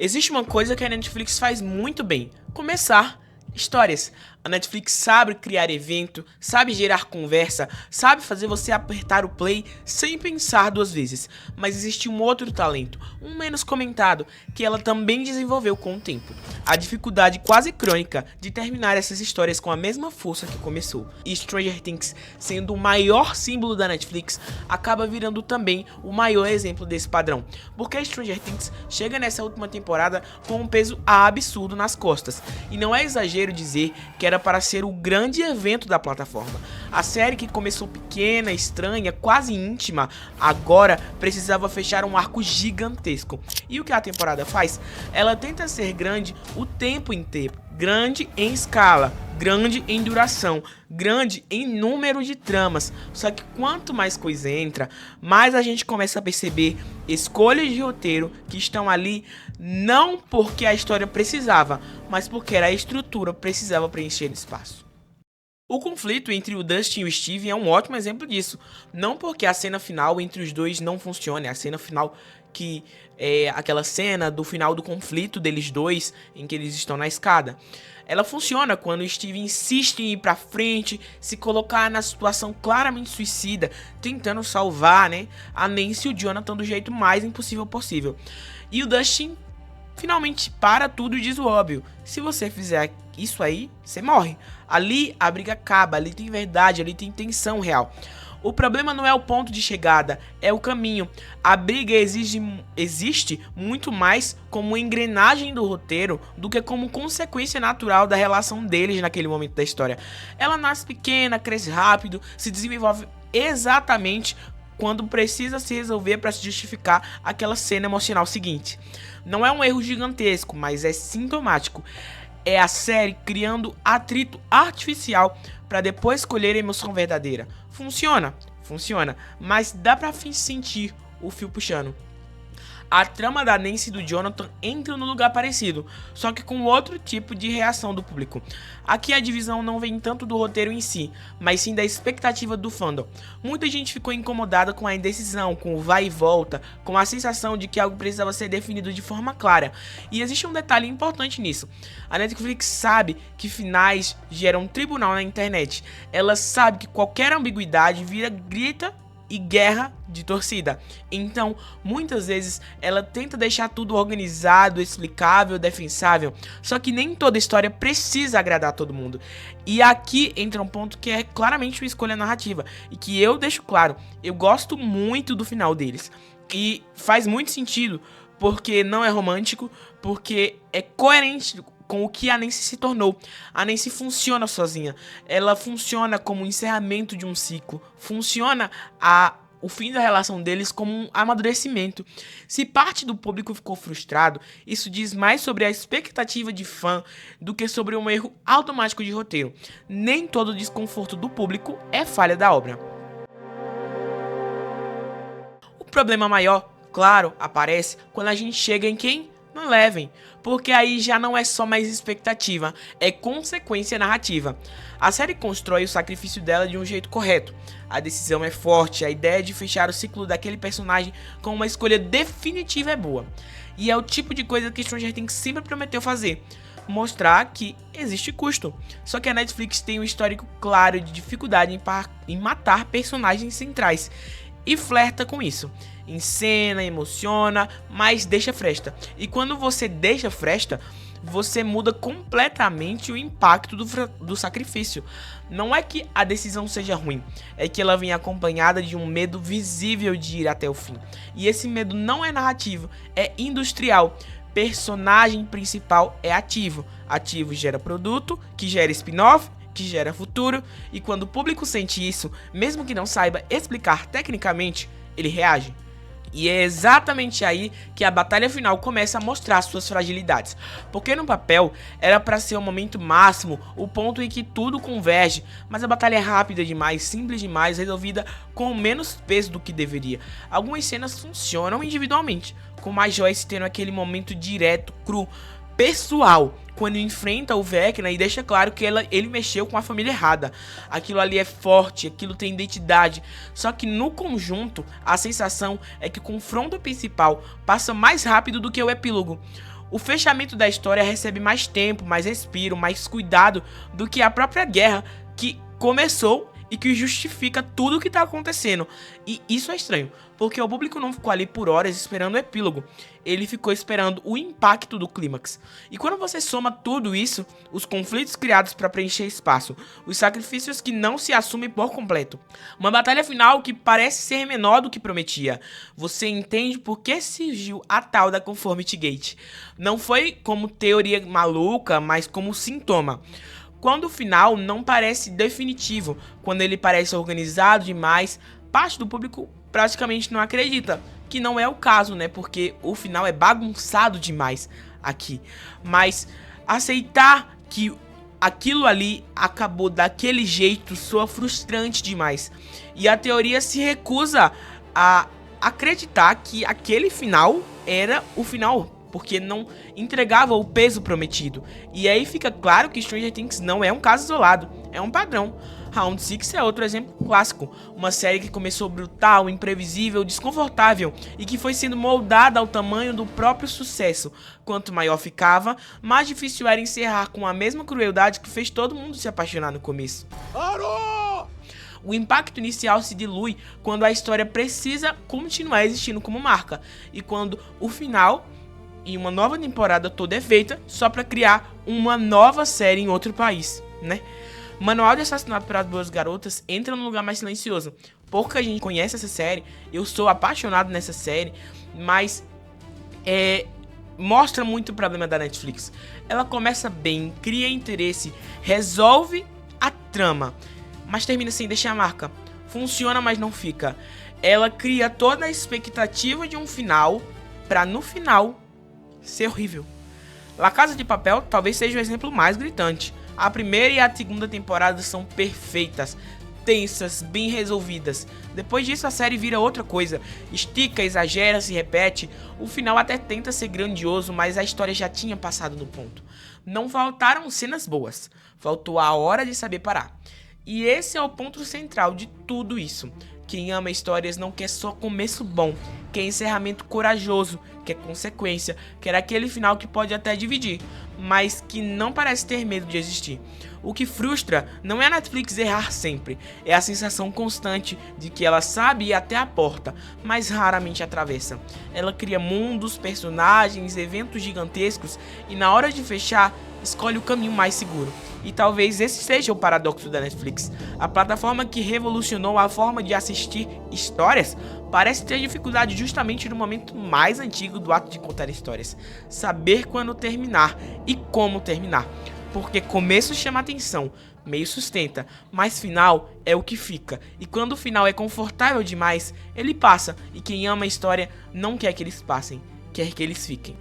Existe uma coisa que a Netflix faz muito bem: começar histórias. A Netflix sabe criar evento, sabe gerar conversa, sabe fazer você apertar o play sem pensar duas vezes. Mas existe um outro talento, um menos comentado, que ela também desenvolveu com o tempo: a dificuldade quase crônica de terminar essas histórias com a mesma força que começou. E Stranger Things, sendo o maior símbolo da Netflix, acaba virando também o maior exemplo desse padrão, porque Stranger Things chega nessa última temporada com um peso absurdo nas costas, e não é exagero dizer que era para ser o grande evento da plataforma. A série, que começou pequena, estranha, quase íntima, agora precisava fechar um arco gigantesco. E o que a temporada faz? Ela tenta ser grande o tempo inteiro. Grande em escala, grande em duração, grande em número de tramas. Só que quanto mais coisa entra, mais a gente começa a perceber escolhas de roteiro que estão ali não porque a história precisava, mas porque a estrutura precisava preencher espaço. O conflito entre o Dustin e o Steve é um ótimo exemplo disso. Não porque a cena final entre os dois não funcione, a cena final que é aquela cena do final do conflito deles dois, em que eles estão na escada. Ela funciona quando o Steve insiste em ir pra frente, se colocar na situação claramente suicida, tentando salvar, a Nancy e o Jonathan do jeito mais impossível possível. E o Dustin finalmente para tudo e diz o óbvio: se você fizer isso aí, você morre. Ali a briga acaba, ali tem verdade, ali tem tensão real. O problema não é o ponto de chegada, é o caminho. A briga existe muito mais como engrenagem do roteiro do que como consequência natural da relação deles naquele momento da história. Ela nasce pequena, cresce rápido, se desenvolve exatamente quando precisa se resolver para se justificar aquela cena emocional seguinte. Não é um erro gigantesco, mas é sintomático. É a série criando atrito artificial para depois escolher a emoção verdadeira. Funciona, mas dá pra sentir o fio puxando. A trama da Nancy e do Jonathan entra no lugar parecido, só que com outro tipo de reação do público. Aqui a divisão não vem tanto do roteiro em si, mas sim da expectativa do fandom. Muita gente ficou incomodada com a indecisão, com o vai e volta, com a sensação de que algo precisava ser definido de forma clara. E existe um detalhe importante nisso: a Netflix sabe que finais geram um tribunal na internet. Ela sabe que qualquer ambiguidade vira grita e guerra de torcida. Então, muitas vezes, ela tenta deixar tudo organizado, explicável, defensável. Só que nem toda história precisa agradar a todo mundo. E aqui entra um ponto que é claramente uma escolha narrativa, e que eu deixo claro: eu gosto muito do final deles. E faz muito sentido, porque não é romântico, porque é coerente com o que a Nancy se tornou. A Nancy funciona sozinha, ela funciona como um encerramento de um ciclo, funciona o fim da relação deles como um amadurecimento. Se parte do público ficou frustrado, isso diz mais sobre a expectativa de fã do que sobre um erro automático de roteiro. Nem todo desconforto do público é falha da obra. O problema maior, claro, aparece quando a gente chega em quem? No Eleven, porque aí já não é só mais expectativa, é consequência narrativa. A série constrói o sacrifício dela de um jeito correto. A decisão é forte, a ideia de fechar o ciclo daquele personagem com uma escolha definitiva é boa. E é o tipo de coisa que Stranger Things sempre prometeu fazer: mostrar que existe custo. Só que a Netflix tem um histórico claro de dificuldade em matar personagens centrais, e flerta com isso. Encena, emociona, mas deixa fresta. E quando você deixa fresta, você muda completamente o impacto do sacrifício. Não é que a decisão seja ruim, é que ela vem acompanhada de um medo visível de ir até o fim. E esse medo não é narrativo, é industrial. Personagem principal é ativo. Ativo gera produto, que gera spin-off, que gera futuro. E quando o público sente isso, mesmo que não saiba explicar tecnicamente, ele reage. E é exatamente aí que a batalha final começa a mostrar suas fragilidades, porque no papel era para ser o momento máximo, o ponto em que tudo converge, mas a batalha é rápida demais, simples demais, resolvida com menos peso do que deveria. Algumas cenas funcionam individualmente, como a Joyce tendo aquele momento direto, cru, pessoal, quando enfrenta o Vecna e deixa claro que ele mexeu com a família errada. Aquilo ali é forte, aquilo tem identidade. Só que no conjunto, a sensação é que o confronto principal passa mais rápido do que o epílogo. O fechamento da história recebe mais tempo, mais respiro, mais cuidado do que a própria guerra que começou e que justifica tudo o que tá acontecendo. E isso é estranho, porque o público não ficou ali por horas esperando o epílogo, ele ficou esperando o impacto do clímax. E quando você soma tudo isso, os conflitos criados para preencher espaço, os sacrifícios que não se assumem por completo, uma batalha final que parece ser menor do que prometia, você entende por que surgiu a tal da Conformity Gate. Não foi como teoria maluca, mas como sintoma. Quando o final não parece definitivo, quando ele parece organizado demais, parte do público praticamente não acredita, que não é o caso, né? Porque o final é bagunçado demais aqui. Mas aceitar que aquilo ali acabou daquele jeito soa frustrante demais. E a teoria se recusa a acreditar que aquele final era o final, porque não entregava o peso prometido. E aí fica claro que Stranger Things não é um caso isolado, é um padrão. Round 6 é outro exemplo clássico, uma série que começou brutal, imprevisível, desconfortável e que foi sendo moldada ao tamanho do próprio sucesso. Quanto maior ficava, mais difícil era encerrar com a mesma crueldade que fez todo mundo se apaixonar no começo. O impacto inicial se dilui quando a história precisa continuar existindo como marca, e quando o final e uma nova temporada toda é feita só pra criar uma nova série em outro país, né? Manual de Assassinato para as Boas Garotas entra num lugar mais silencioso. Pouca gente conhece essa série, eu sou apaixonado nessa série, mas mostra muito o problema da Netflix. Ela começa bem, cria interesse, resolve a trama, mas termina sem deixar a marca. Funciona, mas não fica. Ela cria toda a expectativa de um final pra no final ser horrível. La Casa de Papel talvez seja o exemplo mais gritante. A primeira e a segunda temporada são perfeitas, tensas, bem resolvidas. Depois disso a série vira outra coisa, estica, exagera, se repete. O final até tenta ser grandioso, mas a história já tinha passado do ponto. Não faltaram cenas boas, faltou a hora de saber parar. E esse é o ponto central de tudo isso. Quem ama histórias não quer só começo bom, quer encerramento corajoso, quer consequência, quer aquele final que pode até dividir, mas que não parece ter medo de existir. O que frustra não é a Netflix errar sempre, é a sensação constante de que ela sabe ir até a porta, mas raramente atravessa. Ela cria mundos, personagens, eventos gigantescos e na hora de fechar, escolhe o caminho mais seguro. E talvez esse seja o paradoxo da Netflix. A plataforma que revolucionou a forma de assistir histórias parece ter dificuldade justamente no momento mais antigo do ato de contar histórias. Saber quando terminar e como terminar. Porque começo chama atenção, meio sustenta, mas final é o que fica. E quando o final é confortável demais, ele passa. E quem ama a história não quer que eles passem, quer que eles fiquem.